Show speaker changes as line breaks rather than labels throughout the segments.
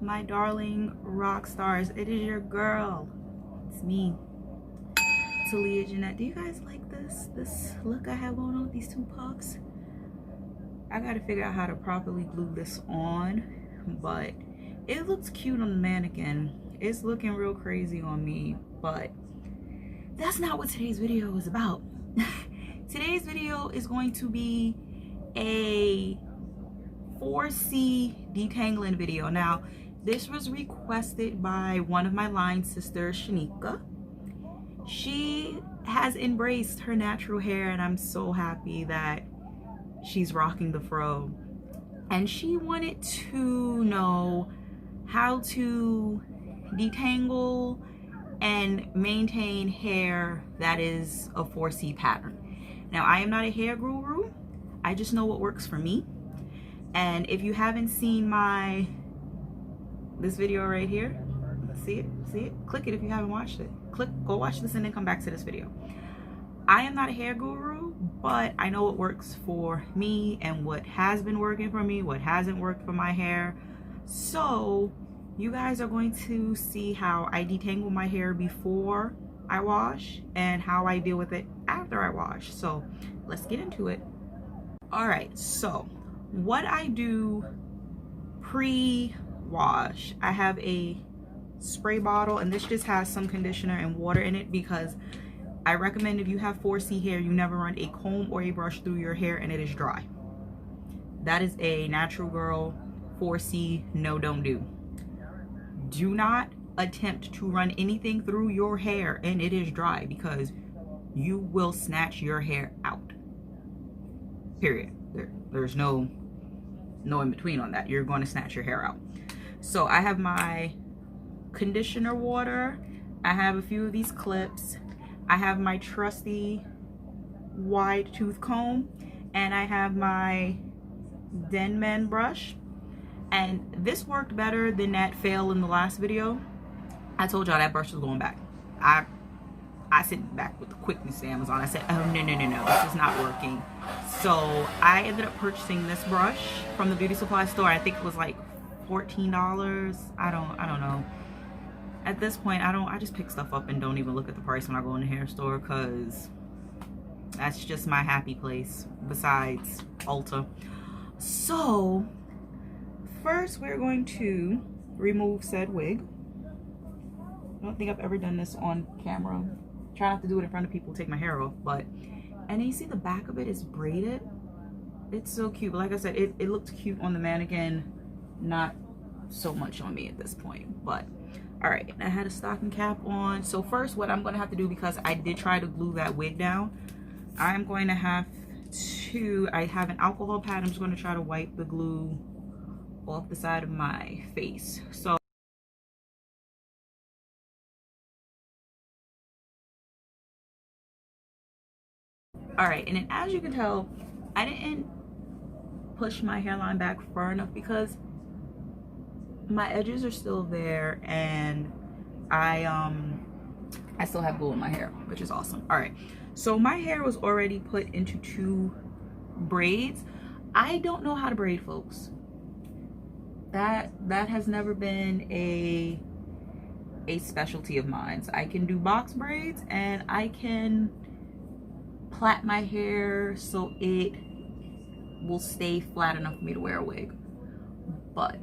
my darling rock stars. It is your girl. It's me, Talia Jeanette. Do you guys like this look I have going on with these two puffs? I gotta figure out how to properly glue this on, but it looks cute on the mannequin. It's looking real crazy on me, but that's not what today's video is about. Today's video is going to be a 4C detangling video. Now, this was requested by one of my line sisters, Shanika. She has embraced her natural hair, and I'm so happy that she's rocking the fro. And she wanted to know how to detangle and maintain hair that is a 4C pattern. Now, I am not a hair guru. I just know what works for me. And if you haven't seen this video right here, see it, click it if you haven't watched it. Go watch this and then come back to this video. I am not a hair guru, but I know what works for me and what has been working for me, what hasn't worked for my hair. So you guys are going to see how I detangle my hair before I wash and how I deal with it after I wash. So let's get into it. All right, so what I do pre-wash, I have a spray bottle, and this just has some conditioner and water in it because I recommend if you have 4C hair, you never run a comb or a brush through your hair and it is dry. That is a natural girl 4C no, don't do. Do not attempt to run anything through your hair and it is dry, because you will snatch your hair out. Period. There's no in between on that. You're going to snatch your hair out. So I have my conditioner water. I have a few of these clips. I have my trusty wide tooth comb, and I have my Denman brush. And this worked better than that fail in the last video. I told y'all that brush was going back. I sent back with the quickness to Amazon. I said, oh no, this is not working. So I ended up purchasing this brush from the beauty supply store. I think it was like $14. I don't know. At this point, I just pick stuff up and don't even look at the price when I go in the hair store, because that's just my happy place besides Ulta. So first we're going to remove said wig. I don't think I've ever done this on camera. Try not to do it in front of people, take my hair off, but, and then you see the back of it is braided. It's so cute. But like I said, it looked cute on the mannequin, not so much on me at this point. But all right, I had a stocking cap on. So first, what I'm going to have to do, because I did try to glue that wig down, I'm going to have to, I have an alcohol pad. I'm just going to try to wipe the glue off the side of my face. So all right, and then as you can tell, I didn't push my hairline back far enough because my edges are still there, and I still have glue in my hair, which is awesome. All right, so my hair was already put into 2 braids. I don't know how to braid, folks. That has never been a specialty of mine. So I can do box braids, and I can plait my hair so it will stay flat enough for me to wear a wig. But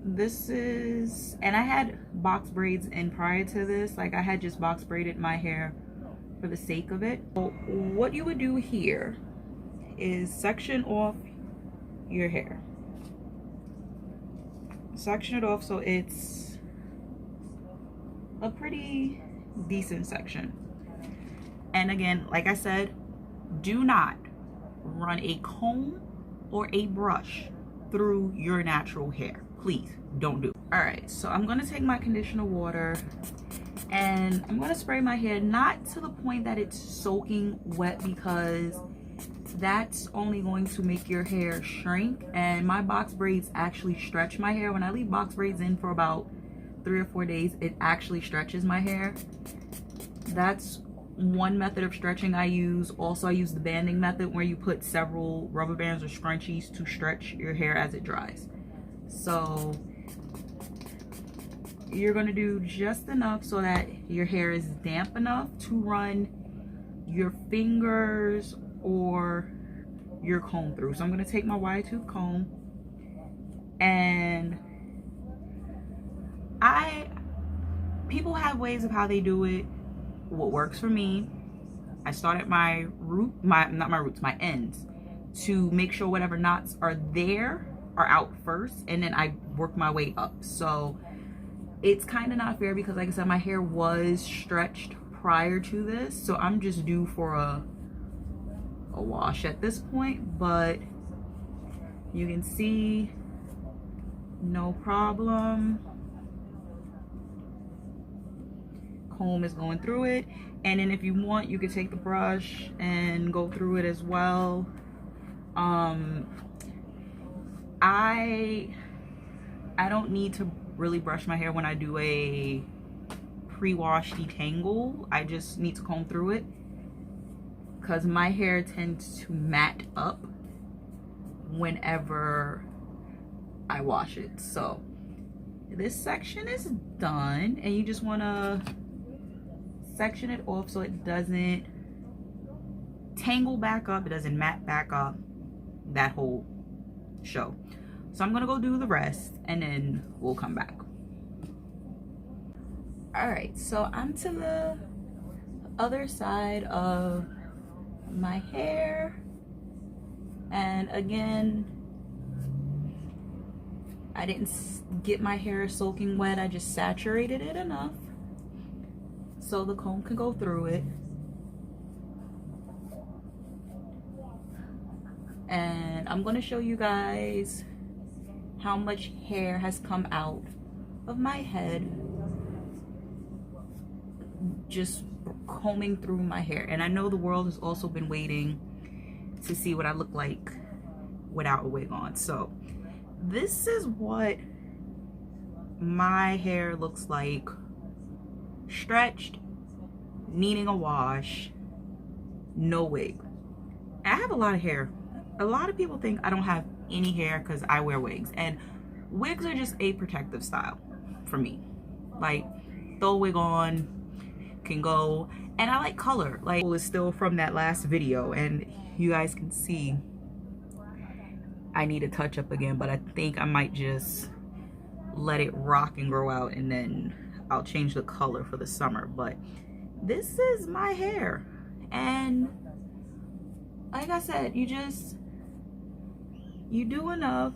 this is, and I had box braids in prior to this. Like, I had just box braided my hair for the sake of it. So what you would do here is section off your hair. Section it off so it's a pretty decent section. And again, like I said, do not run a comb or a brush through your natural hair. Please don't do it. All right, so I'm going to take my conditioner water and I'm going to spray my hair, not to the point that it's soaking wet, because that's only going to make your hair shrink. And my box braids actually stretch my hair. When I leave box braids in for about 3 or 4 days, it actually stretches my hair. That's one method of stretching I use. Also, I use the banding method where you put several rubber bands or scrunchies to stretch your hair as it dries. So you're going to do just enough so that your hair is damp enough to run your fingers or your comb through. So I'm going to take my wide tooth comb, and people have ways of how they do it. What works for me, I start at my my ends to make sure whatever knots are there are out first, and then I work my way up. So it's kind of not fair because, like I said, my hair was stretched prior to this, so I'm just due for a wash at this point. But you can see, no problem. Comb is going through it, and then if you want, you could take the brush and go through it as well. I don't need to really brush my hair when I do a pre-wash detangle. I just need to comb through it because my hair tends to mat up whenever I wash it. So this section is done, and you just want to section it off so it doesn't tangle back up, it doesn't mat back up, that whole show. So I'm gonna go do the rest and then we'll come back. All right, so I'm to the other side of my hair, and again, I didn't get my hair soaking wet, I just saturated it enough so the comb can go through it. And I'm going to show you guys how much hair has come out of my head just combing through my hair. And I know the world has also been waiting to see what I look like without a wig on. So this is what my hair looks like, stretched, needing a wash, no wig. I have a lot of hair. A lot of people think I don't have any hair because I wear wigs, and wigs are just a protective style for me. Like, throw a wig on, can go. And I like color. Like, it's still from that last video, and you guys can see I need a touch up again, but I think I might just let it rock and grow out, and then I'll change the color for the summer. But this is my hair, and like I said, you do enough.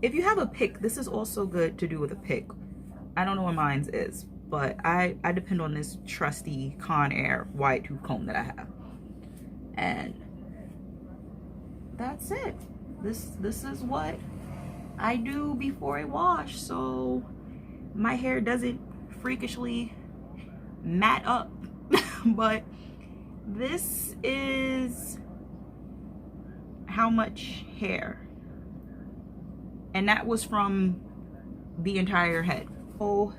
If you have a pick, this is also good to do with a pick. I don't know what mine's is, but I depend on this trusty Conair wide tooth comb that I have, and that's it. This is what I do before I wash, so my hair doesn't freakishly mat up. But this is how much hair, and that was from the entire head. So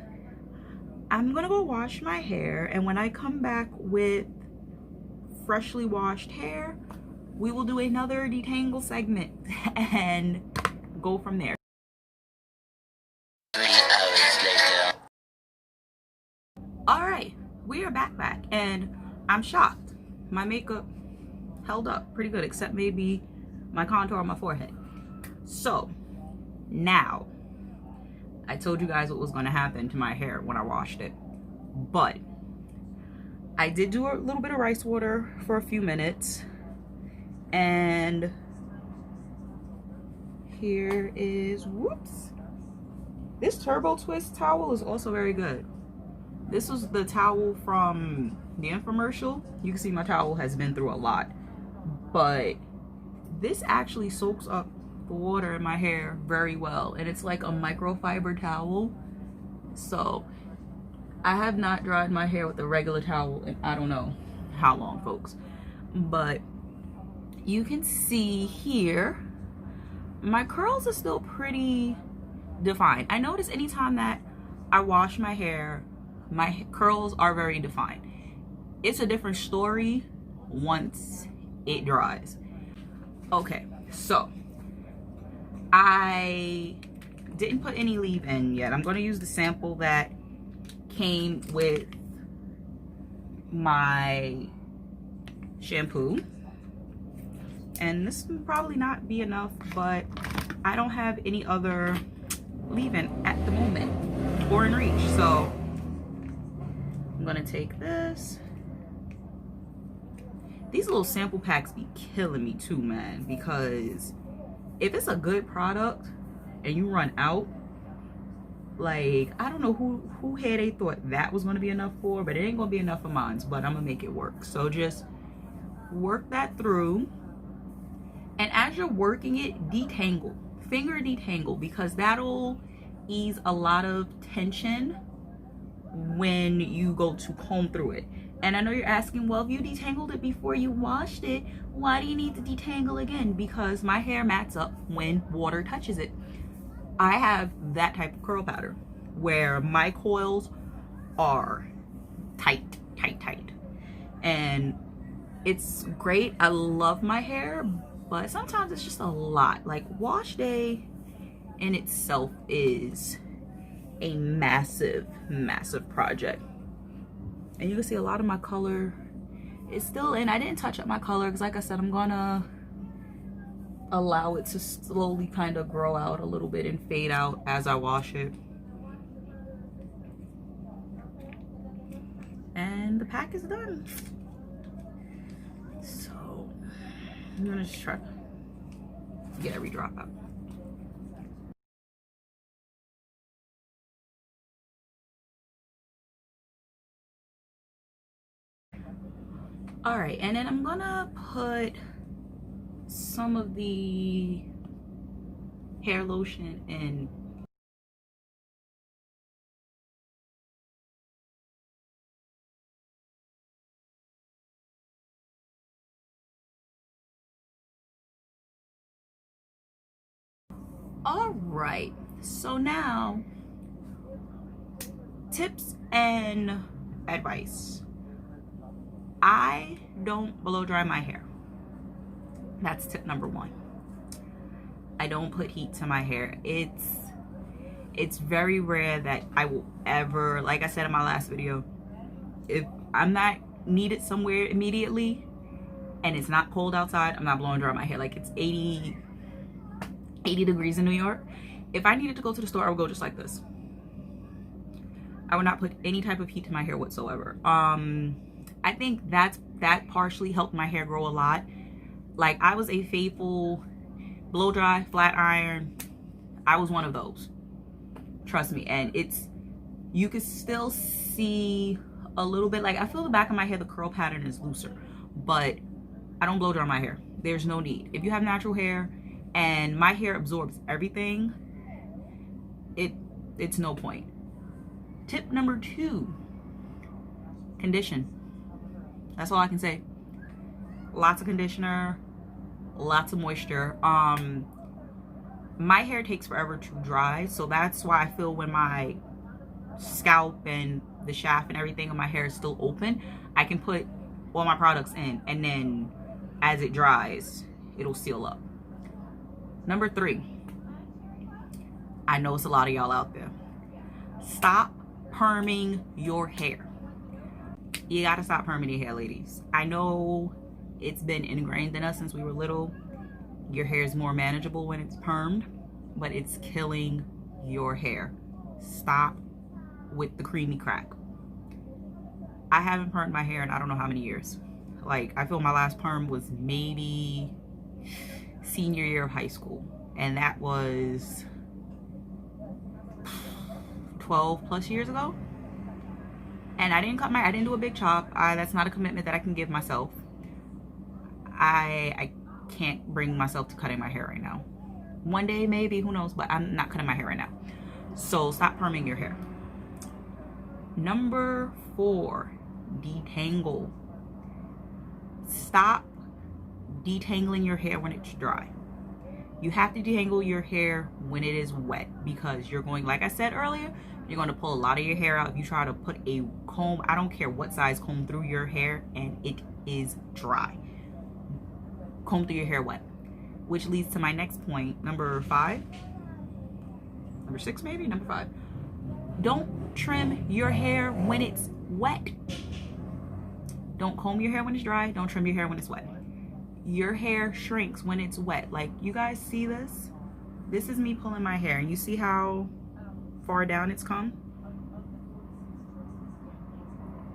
I'm gonna go wash my hair, and when I come back with freshly washed hair, we will do another detangle segment and go from there.
3 hours later.
All right, we are back, and I'm shocked. My makeup held up pretty good, except maybe my contour on my forehead. So now, I told you guys what was going to happen to my hair when I washed it, but I did do a little bit of rice water for a few minutes, and here is, whoops, this turbo twist towel is also very good. This was the towel from the infomercial. You can see my towel has been through a lot, but this actually soaks up the water in my hair very well, and it's like a microfiber towel. So I have not dried my hair with a regular towel in I don't know how long, folks, but you can see here my curls are still pretty defined. I notice anytime that I wash my hair, my curls are very defined. it's a different story once it dries. Okay, so I didn't put any leave-in yet. I'm going to use the sample that came with my shampoo, and this will probably not be enough, but I don't have any other leave-in at the moment or in reach, so I'm gonna take this. These little sample packs be killing me too, man, because if it's a good product and you run out, like, I don't know who had they thought that was gonna be enough for, but it ain't gonna be enough for mine, but I'm gonna make it work. So just work that through, and as you're working it, detangle, finger detangle, because that'll ease a lot of tension when you go to comb through it. And I know you're asking, well, if you detangled it before you washed it, why do you need to detangle again? Because my hair mats up when water touches it. I have that type of curl pattern where my coils are tight, and it's great. I love my hair, but sometimes it's just a lot. Like, wash day in itself is a massive project. And you can see a lot of my color is still in. I didn't touch up my color because, like I said, I'm gonna allow it to slowly kind of grow out a little bit and fade out as I wash it. And the pack is done. So I'm gonna just try to get every drop out. All right, and then I'm gonna put some of the hair lotion in. All right, so now tips and advice. I don't blow dry my hair. That's tip number one. I don't put heat to my hair. It's very rare that I will ever, like I said in my last video, if I'm not needed somewhere immediately and it's not cold outside, I'm not blowing dry my hair. Like, it's 80 degrees in New York. If I needed to go to the store, I would go just like this. I would not put any type of heat to my hair whatsoever. I think that partially helped my hair grow a lot. Like, I was a faithful blow dry, flat iron. I was one of those. Trust me. And you can still see a little bit. Like, I feel the back of my hair, the curl pattern is looser, but I don't blow dry my hair. There's no need. If you have natural hair and my hair absorbs everything, it's no point. Tip number 2, condition. That's all I can say. Lots of conditioner, lots of moisture. My hair takes forever to dry, so that's why I feel when my scalp and the shaft and everything of my hair is still open, I can put all my products in, and then as it dries, it'll seal up. Number 3, I know it's a lot of y'all out there. Stop perming your hair. You gotta stop perming your hair, ladies. I know it's been ingrained in us since we were little. Your hair is more manageable when it's permed, but it's killing your hair. Stop with the creamy crack. I haven't permed my hair in I don't know how many years. Like, I feel my last perm was maybe senior year of high school, and that was 12 plus years ago. And I didn't do a big chop. That's not a commitment that I can give myself. I can't bring myself to cutting my hair right now. One day maybe, who knows, but I'm not cutting my hair right now. So stop perming your hair. Number 4, detangle. Stop detangling your hair when it's dry. You have to detangle your hair when it is wet, because you're going, like I said earlier, You're going to pull a lot of your hair out if you try to put a comb, I don't care what size comb, through your hair and it is dry. Comb through your hair wet. Which leads to my next point, number 5. Number 6 maybe? Number 5. Don't trim your hair when it's wet. Don't comb your hair when it's dry. Don't trim your hair when it's wet. Your hair shrinks when it's wet. Like, you guys see this? This is me pulling my hair. And you see how far down it's come?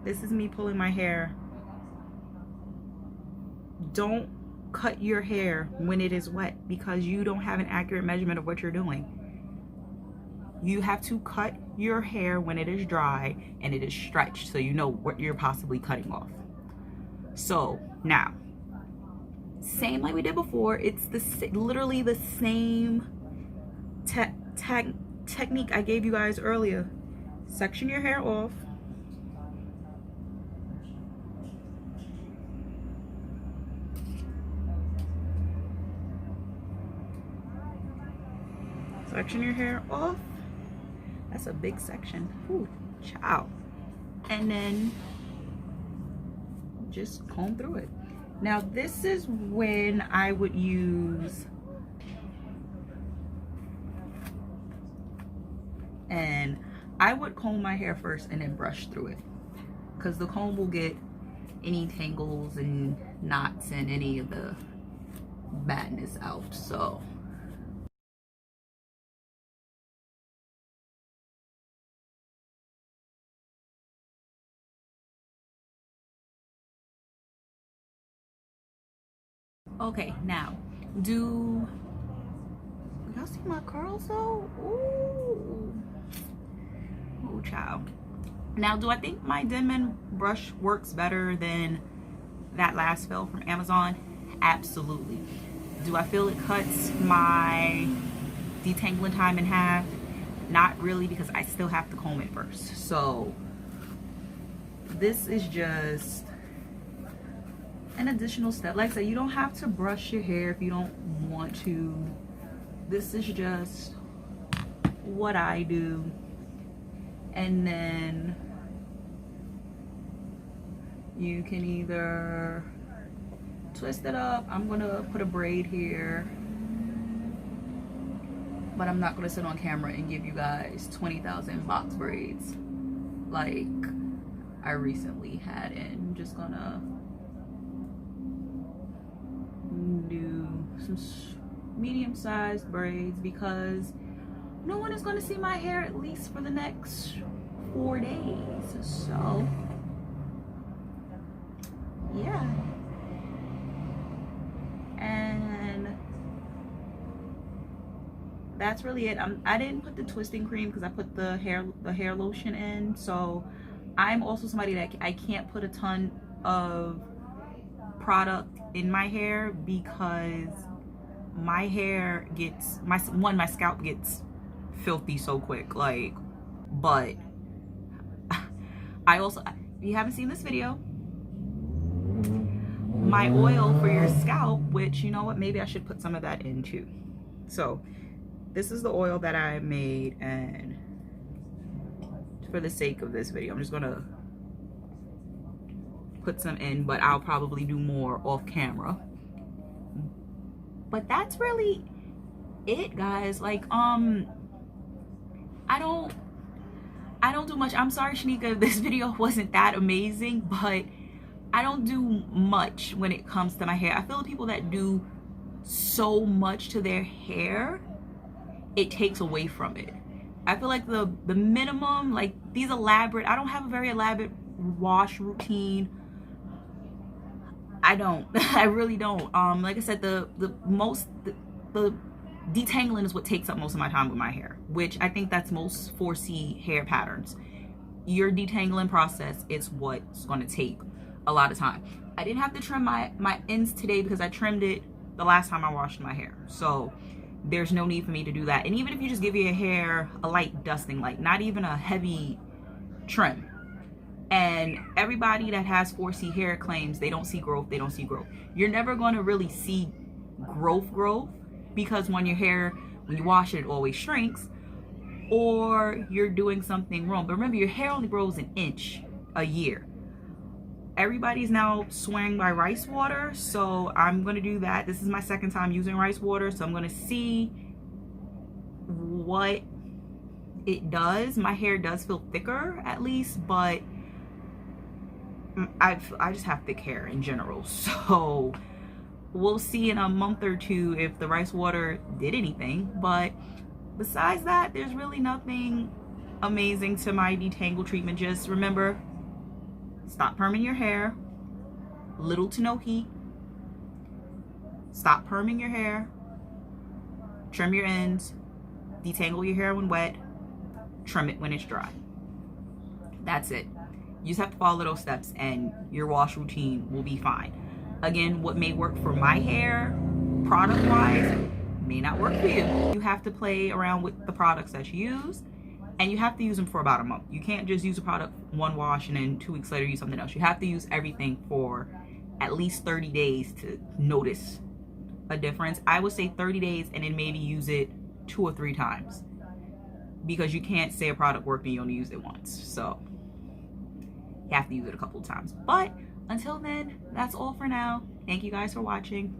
This is me pulling my hair. Don't cut your hair when it is wet because you don't have an accurate measurement of what you're doing. You have to cut your hair when it is dry and it is stretched so you know what you're possibly cutting off. So now, same like we did before, it's literally the same technique I gave you guys earlier. Section your hair off. Section your hair off. That's a big section. Ooh, ciao. And then just comb through it. Now this is when I would use, and I would comb my hair first and then brush through it, because the comb will get any tangles and knots and any of the badness out. So okay, now do y'all see my curls though? Ooh, child. Now, do I think my Denman brush works better than that last fill from Amazon? Absolutely. Do I feel it cuts my detangling time in half? Not really, because I still have to comb it first. So this is just an additional step. Like I said, you don't have to brush your hair if you don't want to. This is just what I do. And then you can either twist it up. I'm gonna put a braid here, but I'm not gonna sit on camera and give you guys 20,000 box braids like I recently had in. I'm just gonna do some medium-sized braids because no one is going to see my hair at least for the next 4 days. So yeah, and that's really it. I didn't put the twisting cream because I put the hair lotion in. So I'm also somebody that I can't put a ton of product in my hair because my hair gets my scalp gets filthy so quick. Like, but I also, if you haven't seen this video, my oil for your scalp, which, you know what, maybe I should put some of that in too. So this is the oil that I made, and for the sake of this video I'm just gonna put some in, but I'll probably do more off camera. But that's really it, guys. Like, I don't do much. I'm sorry, Shanika, if this video wasn't that amazing, but I don't do much when it comes to my hair. I feel the people that do so much to their hair, it takes away from it. I feel like the minimum, like these elaborate, I don't have a very elaborate wash routine. I don't. I really don't. Like I said, the detangling is what takes up most of my time with my hair, which I think that's most 4C hair patterns. Your detangling process is what's going to take a lot of time. I didn't have to trim my ends today because I trimmed it the last time I washed my hair. So there's no need for me to do that. And even if you just give your hair a light dusting, like not even a heavy trim. And everybody that has 4C hair claims they don't see growth, they don't see growth. You're never going to really see growth because when your hair, when you wash it, it always shrinks. or you're doing something wrong. But remember, your hair only grows an inch a year. Everybody's now swearing by rice water, so I'm gonna do that. This is my second time using rice water, so I'm gonna see what it does. My hair does feel thicker at least, but I just have thick hair in general, so we'll see in a month or two if the rice water did anything. But besides that, there's really nothing amazing to my detangle treatment. Just remember, stop perming your hair, little to no heat. Stop perming your hair, trim your ends, detangle your hair when wet, trim it when it's dry. That's it. You just have to follow those steps and your wash routine will be fine. Again, what may work for my hair product wise may not work for you. You have to play around with the products that you use, and you have to use them for about a month. You can't just use a product one wash and then 2 weeks later use something else. You have to use everything for at least 30 days to notice a difference. I would say 30 days and then maybe use it 2 or 3 times, because you can't say a product worked and you only use it once. So you have to use it a couple of times. But until then, that's all for now. Thank you guys for watching.